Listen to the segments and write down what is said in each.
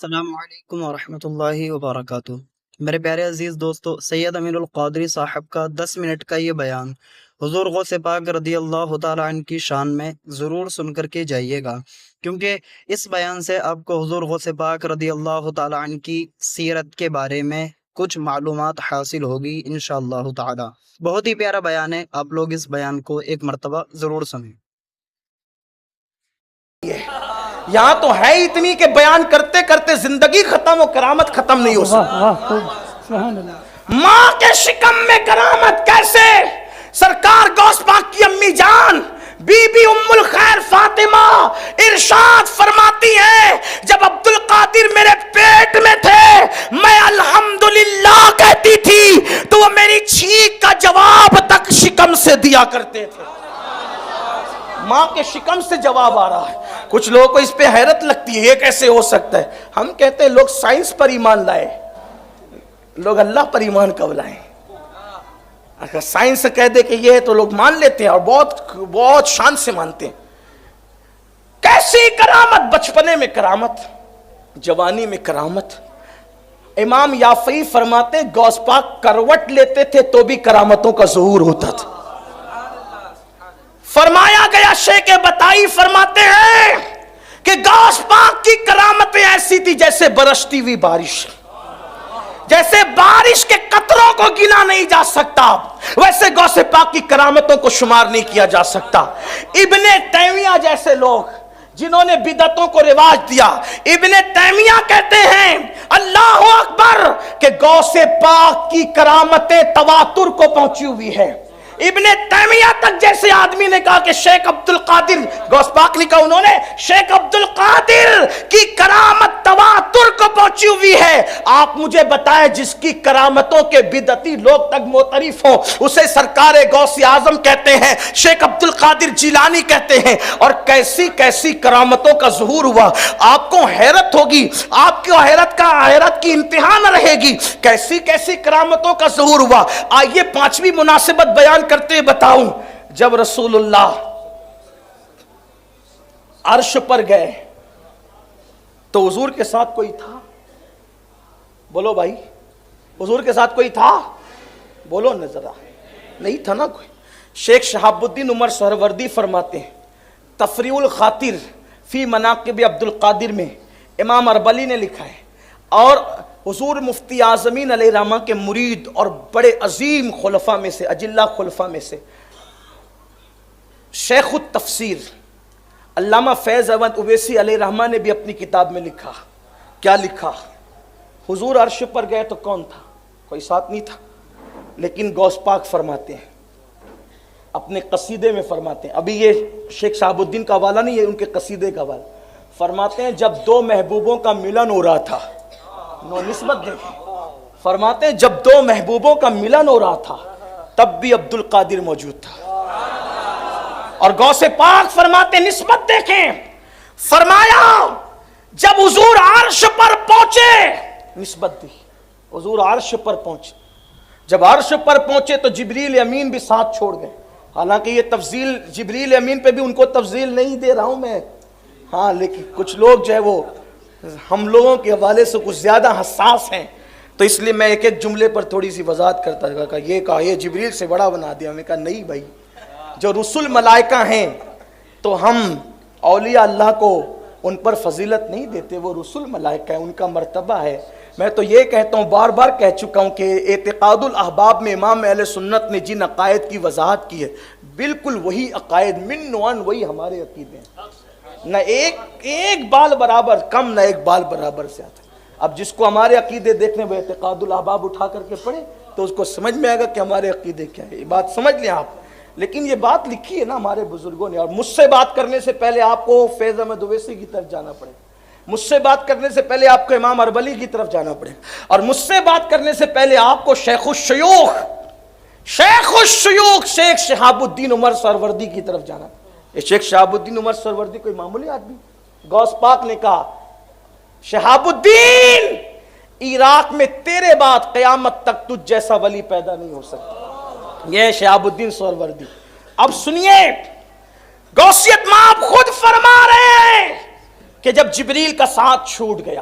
السلام علیکم ورحمۃ اللہ وبرکاتہ۔ میرے پیارے عزیز دوستو، سید امین القادری صاحب کا 10 منٹ کا یہ بیان حضور غوث پاک رضی اللہ تعالیٰ عنہ کی شان میں ضرور سن کر کے جائیے گا، کیونکہ اس بیان سے آپ کو حضور غوث پاک رضی اللہ تعالیٰ عنہ کی سیرت کے بارے میں کچھ معلومات حاصل ہوگی انشاءاللہ تعالیٰ۔ بہت ہی پیارا بیان ہے، آپ لوگ اس بیان کو ایک مرتبہ ضرور سنیں۔ یہاں تو ہے اتنی کہ بیان کرتے کرتے زندگی ختم ہو، کرامت ختم نہیں ہو سکتی۔ ماں کے شکم میں کرامت کیسے؟ سرکار غوث پاک کی امی جان بی بی ام الخیر فاطمہ ارشاد فرماتی ہیں، جب عبد القادر میرے پیٹ میں تھے میں الحمدللہ کہتی تھی تو وہ میری چھینک کا جواب تک شکم سے دیا کرتے تھے۔ ماں کے شکم سے جواب آ رہا ہے۔ کچھ لوگوں کو اس پہ حیرت لگتی ہے، یہ کیسے ہو سکتا ہے؟ ہم کہتے ہیں لوگ سائنس پر ایمان لائے، لوگ اللہ پر ایمان کب لائیں؟ اگر سائنس کہہ دے کہ یہ ہے تو لوگ مان لیتے ہیں اور بہت شان سے مانتے ہیں۔ کیسی کرامت؟ بچپنے میں کرامت، جوانی میں کرامت۔ امام یافعی فرماتے ہیں غوث پاک کروٹ لیتے تھے تو بھی کرامتوں کا ظہور ہوتا تھا۔ فرمایا گیا شیخ بتائی فرماتے ہیں کہ غوث پاک کی کرامتیں ایسی تھی جیسے برستی ہوئی بارش، جیسے بارش کے قطروں کو گنا نہیں جا سکتا، ویسے غوث پاک کی کرامتوں کو شمار نہیں کیا جا سکتا۔ ابن تیمیہ جیسے لوگ جنہوں نے بدعتوں کو رواج دیا، ابن تیمیہ کہتے ہیں اللہ اکبر کہ غوث پاک کی کرامتیں تواتر کو پہنچی ہوئی ہے۔ ابن تیمیہ تک جیسے آدمی نے کہا کہ شیخ عبد القادر، غوث پاک نے کہا انہوں نے شیخ عبد القادر کی کرامت تواتر کو پہنچی ہوئی ہے۔ آپ مجھے بتائیں جس کی کرامتوں کے بدعتی لوگ تک معترف ہوں اسے سرکار غوث اعظم کہتے ہیں، شیخ عبد القادر جیلانی کہتے ہیں، اور کیسی کیسی کرامتوں کا ظہور ہوا۔ آپ کو حیرت ہوگی، آپ کی حیرت کی انتہا نہ رہے گی، کیسی کیسی کرامتوں کا ظہور ہوا۔ آئیے پانچویں مناسبت بیان کرتے بتاؤں۔ جب رسول اللہ عرش پر گئے تو حضور کے ساتھ کوئی تھا؟ بولو بھائی، حضور کے ساتھ کوئی تھا؟ بولو نہ ذرا، نہیں تھا نا کوئی۔ شیخ شہاب الدین عمر سہروردی فرماتے ہیں تفریع الخاطر فی مناقب عبد القادر میں امام اربلی نے لکھا ہے، اور حضور مفتی اعظمین علیہ الرحمہ کے مرید اور بڑے عظیم خلفاء میں سے، اجلہ خلفاء میں سے شیخ التفسیر علامہ فیض احمد اویسی علیہ الرحمہ نے بھی اپنی کتاب میں لکھا۔ کیا لکھا؟ حضور عرش پر گئے تو کون تھا؟ کوئی ساتھ نہیں تھا، لیکن غوث پاک فرماتے ہیں اپنے قصیدے میں، فرماتے ہیں، ابھی یہ شیخ شہاب الدین کا حوالہ نہیں ہے، ان کے قصیدے کا حوالہ، فرماتے ہیں جب دو محبوبوں کا ملن ہو رہا تھا، نسبت دیکھیں، فرماتے ہیں جب دو محبوبوں کا ملن ہو رہا تھا تب بھی عبد القادر موجود تھا۔ اور غوث پاک فرماتے ہیں نسبت دیکھیں، فرمایا جب حضور عرش پر پہنچے، نسبت دی، حضور عرش پر پہنچے، جب عرش پر پہنچے تو جبریل امین بھی ساتھ چھوڑ گئے۔ حالانکہ یہ تفضیل جبریل امین پہ بھی ان کو تفضیل نہیں دے رہا ہوں میں، ہاں، لیکن کچھ لوگ جو ہے وہ ہم لوگوں کے حوالے سے کچھ زیادہ حساس ہیں، تو اس لیے میں ایک ایک جملے پر تھوڑی سی وضاحت کرتا تھا کہ یہ جبریل سے بڑا بنا دیا۔ میں کہا نہیں بھائی، جو رسول ملائکہ ہیں تو ہم اولیاء اللہ کو ان پر فضیلت نہیں دیتے، وہ رسول ملائکہ ہیں، ان کا مرتبہ ہے۔ میں تو یہ کہتا ہوں، بار بار کہہ چکا ہوں کہ اعتقاد الاحباب میں امام اہل سنت نے جن عقائد کی وضاحت کی ہے بالکل وہی عقائد من نوعاً وہی ہمارے عقیدے ہیں، نہ ایک بال برابر کم، نہ ایک بال برابر سے آتا ہے۔ اب جس کو ہمارے عقیدے دیکھنے وہ اعتقاد الاحباب اٹھا کر کے پڑھے تو اس کو سمجھ میں آئے گا کہ ہمارے عقیدے کیا ہے، یہ بات سمجھ لیں آپ۔ لیکن یہ بات لکھی ہے نا ہمارے بزرگوں نے، اور مجھ سے بات کرنے سے پہلے آپ کو فیض احمد اویسی کی طرف جانا پڑے گا، مجھ سے بات کرنے سے پہلے آپ کو امام اربلی کی طرف جانا پڑے گا، اور مجھ سے بات کرنے سے پہلے آپ کو شیخ شیخ شہاب الدین عمر سہروردی کی طرف جانا پڑے گا۔ یہ شیخ شہاب الدین عمر سہروردی کوئی معمولی آدمی؟ غوث پاک نے کہا شہاب الدین عراق میں تیرے بعد قیامت تک تجھ جیسا ولی پیدا نہیں ہو سکتا۔ یہ شہاب الدین سہروردی۔ اب سنیے، غوثیت ماں خود فرما رہے ہیں کہ جب جبریل کا ساتھ چھوٹ گیا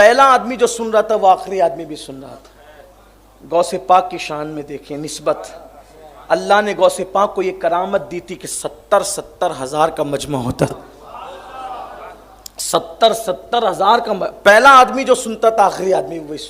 پہلا آدمی جو سن رہا تھا وہ آخری آدمی بھی سن رہا تھا۔ غوث پاک کی شان میں دیکھیں نسبت، اللہ نے غوث پاک کو یہ کرامت دی تھی کہ 70,000 کا مجمع ہوتا، 70,000 کا، پہلا آدمی جو سنتا تھا آخری آدمی وہی سنتا۔